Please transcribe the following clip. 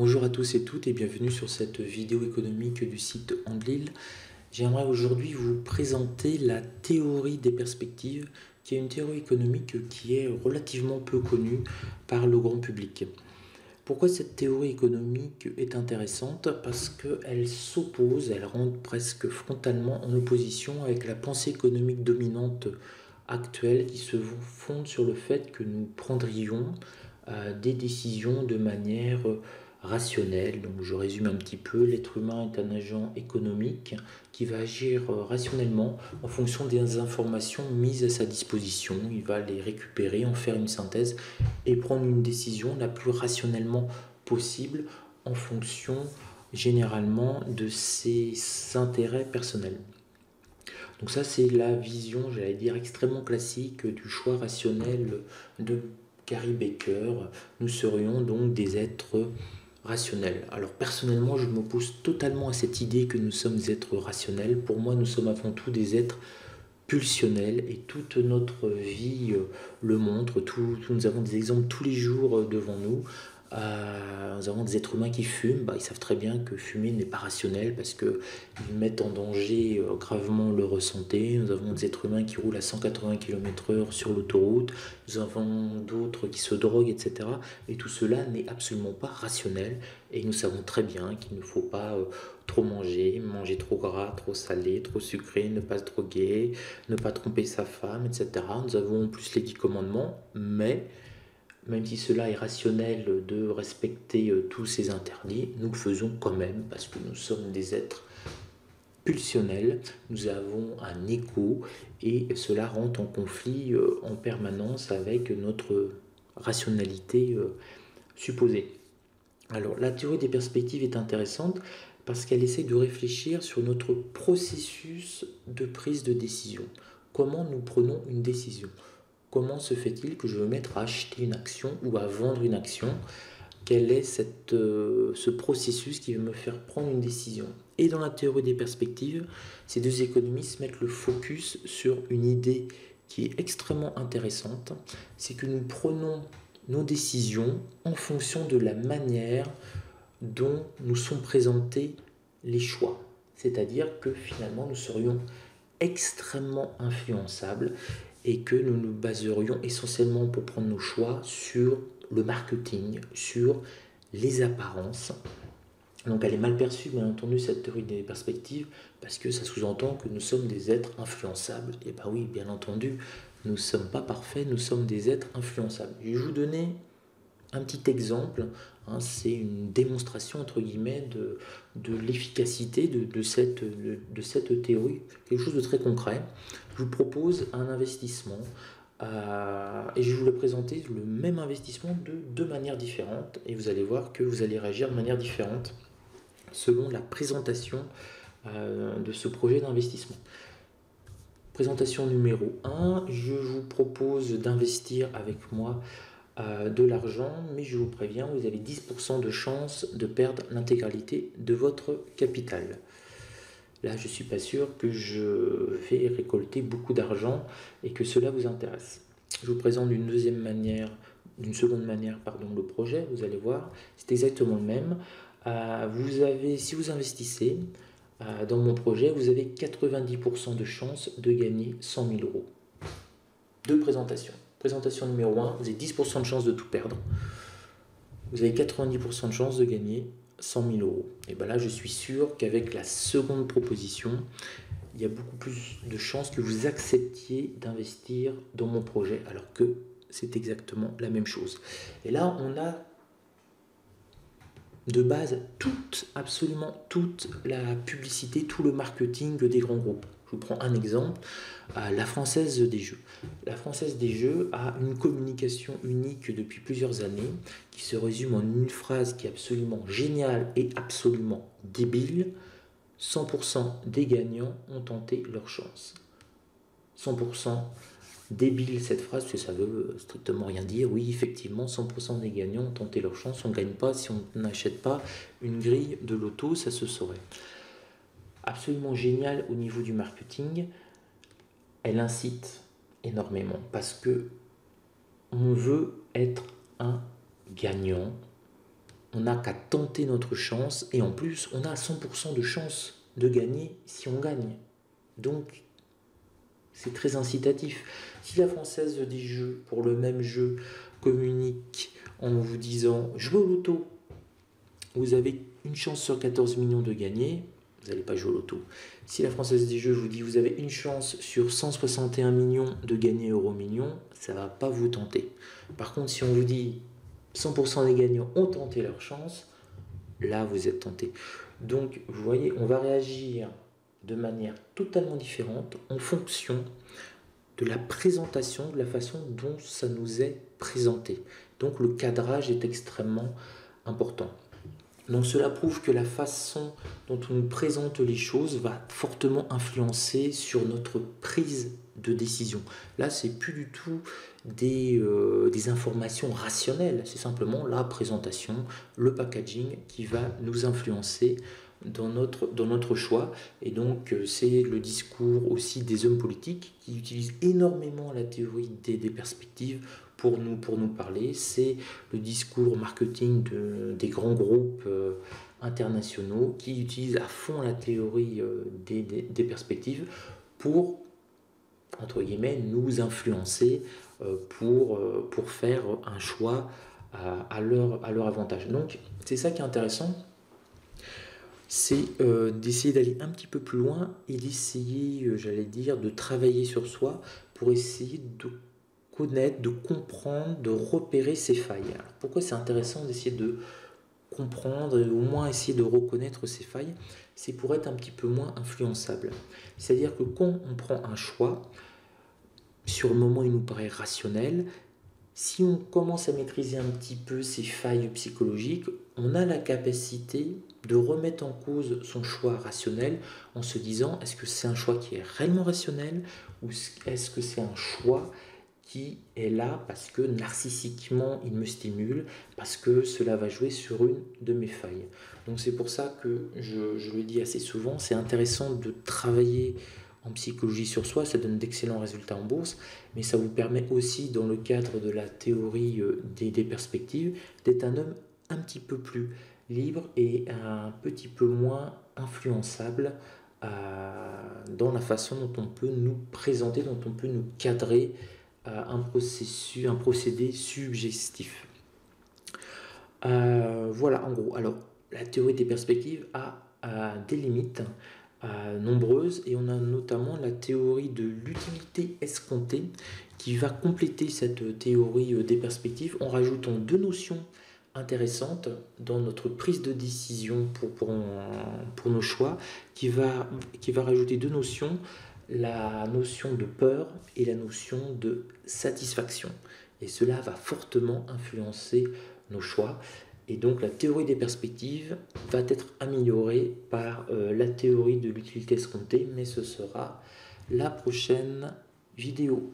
Bonjour à tous et toutes et bienvenue sur cette vidéo économique du site Andlil. J'aimerais aujourd'hui vous présenter la théorie des perspectives, qui est une théorie économique qui est relativement peu connue par le grand public. Pourquoi cette théorie économique est intéressante? Parce qu'elle s'oppose, elle rentre presque frontalement en opposition avec la pensée économique dominante actuelle qui se fonde sur le fait que nous prendrions des décisions de manière rationnelle. Donc je résume un petit peu, l'être humain est un agent économique qui va agir rationnellement en fonction des informations mises à sa disposition. Il va les récupérer, en faire une synthèse et prendre une décision la plus rationnellement possible en fonction généralement de ses intérêts personnels. Donc ça, c'est la vision, j'allais dire, extrêmement classique du choix rationnel de Gary Becker. Nous serions donc des êtres rationnels. Alors personnellement, je m'oppose totalement à cette idée que nous sommes des êtres rationnels. Pour moi, nous sommes avant tout des êtres pulsionnels et toute notre vie le montre. Nous avons des exemples tous les jours devant nous. Nous avons des êtres humains qui fument, ils savent très bien que fumer n'est pas rationnel parce qu'ils mettent en danger gravement leur santé. Nous avons des êtres humains qui roulent à 180 km/h sur l'autoroute, nous avons d'autres qui se droguent, etc. Et tout cela n'est absolument pas rationnel et nous savons très bien qu'il ne faut pas trop manger trop gras, trop salé, trop sucré, ne pas se droguer, ne pas tromper sa femme, etc. Nous avons en plus les 10 commandements, mais même si cela est rationnel de respecter tous ces interdits, nous le faisons quand même parce que nous sommes des êtres pulsionnels, nous avons un égo et cela rentre en conflit en permanence avec notre rationalité supposée. Alors la théorie des perspectives est intéressante parce qu'elle essaie de réfléchir sur notre processus de prise de décision. Comment nous prenons une décision? Comment se fait-il que je veux mettre à acheter une action ou à vendre une action? Quel est ce processus qui va me faire prendre une décision? Et dans la théorie des perspectives, ces deux économistes mettent le focus sur une idée qui est extrêmement intéressante, c'est que nous prenons nos décisions en fonction de la manière dont nous sont présentés les choix. C'est-à-dire que finalement nous serions extrêmement influençables et que nous nous baserions essentiellement pour prendre nos choix sur le marketing, sur les apparences. Donc elle est mal perçue, bien entendu, cette théorie des perspectives, parce que ça sous-entend que nous sommes des êtres influençables. Et bien oui, bien entendu, nous ne sommes pas parfaits, nous sommes des êtres influençables. Je vais vous donner un petit exemple, c'est une démonstration entre guillemets de l'efficacité de cette théorie, quelque chose de très concret. Je vous propose un investissement et je vais vous le présenter le même investissement de deux manières différentes et vous allez voir que vous allez réagir de manière différente selon la présentation de ce projet d'investissement. Présentation numéro 1, je vous propose d'investir avec moi de l'argent, mais je vous préviens, vous avez 10% de chance de perdre l'intégralité de votre capital. Là, je ne suis pas sûr que je vais récolter beaucoup d'argent et que cela vous intéresse. Je vous présente d'une seconde manière, le projet, vous allez voir, c'est exactement le même. Si vous investissez dans mon projet, vous avez 90% de chance de gagner 100 000 euros. Deux présentations. Présentation numéro 1, vous avez 10% de chance de tout perdre. Vous avez 90% de chance de gagner 100 000 euros. Et bien là, je suis sûr qu'avec la seconde proposition, il y a beaucoup plus de chances que vous acceptiez d'investir dans mon projet, alors que c'est exactement la même chose. Et là, on a de base absolument toute la publicité, tout le marketing des grands groupes. Je vous prends un exemple, la Française des Jeux. La Française des Jeux a une communication unique depuis plusieurs années qui se résume en une phrase qui est absolument géniale et absolument débile. 100% des gagnants ont tenté leur chance. 100% débile cette phrase, parce que ça veut strictement rien dire. Oui, effectivement, 100% des gagnants ont tenté leur chance. On ne gagne pas si on n'achète pas une grille de loto, ça se saurait. Absolument génial au niveau du marketing. Elle incite énormément parce que on veut être un gagnant on n'a qu'à tenter notre chance et en plus, on a 100% de chance de gagner si on gagne. Donc, c'est très incitatif. Si la Française des Jeux, pour le même jeu, communique en vous disant « jouez au loto », vous avez une chance sur 14 millions de gagner, vous n'allez pas jouer au loto. Si la Française des Jeux vous dit vous avez une chance sur 161 millions de gagner euro millions, ça ne va pas vous tenter. Par contre, si on vous dit 100% des gagnants ont tenté leur chance, là vous êtes tenté. Donc vous voyez, on va réagir de manière totalement différente en fonction de la présentation, de la façon dont ça nous est présenté. Donc le cadrage est extrêmement important. Donc cela prouve que la façon dont on nous présente les choses va fortement influencer sur notre prise de décision. Là, c'est plus du tout des informations rationnelles, c'est simplement la présentation, le packaging qui va nous influencer dans notre choix. Et donc, c'est le discours aussi des hommes politiques qui utilisent énormément la théorie des perspectives pour nous parler. C'est le discours marketing des grands groupes internationaux qui utilisent à fond la théorie des perspectives pour, entre guillemets, nous influencer pour faire un choix à leur avantage. Donc, c'est ça qui est intéressant, c'est d'essayer d'aller un petit peu plus loin et d'essayer, j'allais dire, de travailler sur soi pour essayer de connaître, de comprendre, de repérer ses failles. Alors, pourquoi c'est intéressant d'essayer de comprendre et au moins essayer de reconnaître ses failles? C'est pour être un petit peu moins influençable. C'est-à-dire que quand on prend un choix, sur le moment il nous paraît rationnel, si on commence à maîtriser un petit peu ses failles psychologiques, on a la capacité de remettre en cause son choix rationnel en se disant est-ce que c'est un choix qui est réellement rationnel ou est-ce que c'est un choix qui est là parce que narcissiquement il me stimule, parce que cela va jouer sur une de mes failles. Donc c'est pour ça que je le dis assez souvent, c'est intéressant de travailler en psychologie sur soi, ça donne d'excellents résultats en bourse, mais ça vous permet aussi, dans le cadre de la théorie des perspectives, d'être un homme un petit peu plus libre et un petit peu moins influençable dans la façon dont on peut nous présenter, dont on peut nous cadrer un procédé suggestif. Voilà, en gros. Alors, la théorie des perspectives a des limites nombreuses et on a notamment la théorie de l'utilité escomptée qui va compléter cette théorie des perspectives en rajoutant deux notions intéressantes dans notre prise de décision pour nos choix, qui va rajouter deux notions, la notion de peur et la notion de satisfaction. Et cela va fortement influencer nos choix. Et donc la théorie des perspectives va être améliorée par la théorie de l'utilité escomptée, mais ce sera la prochaine vidéo.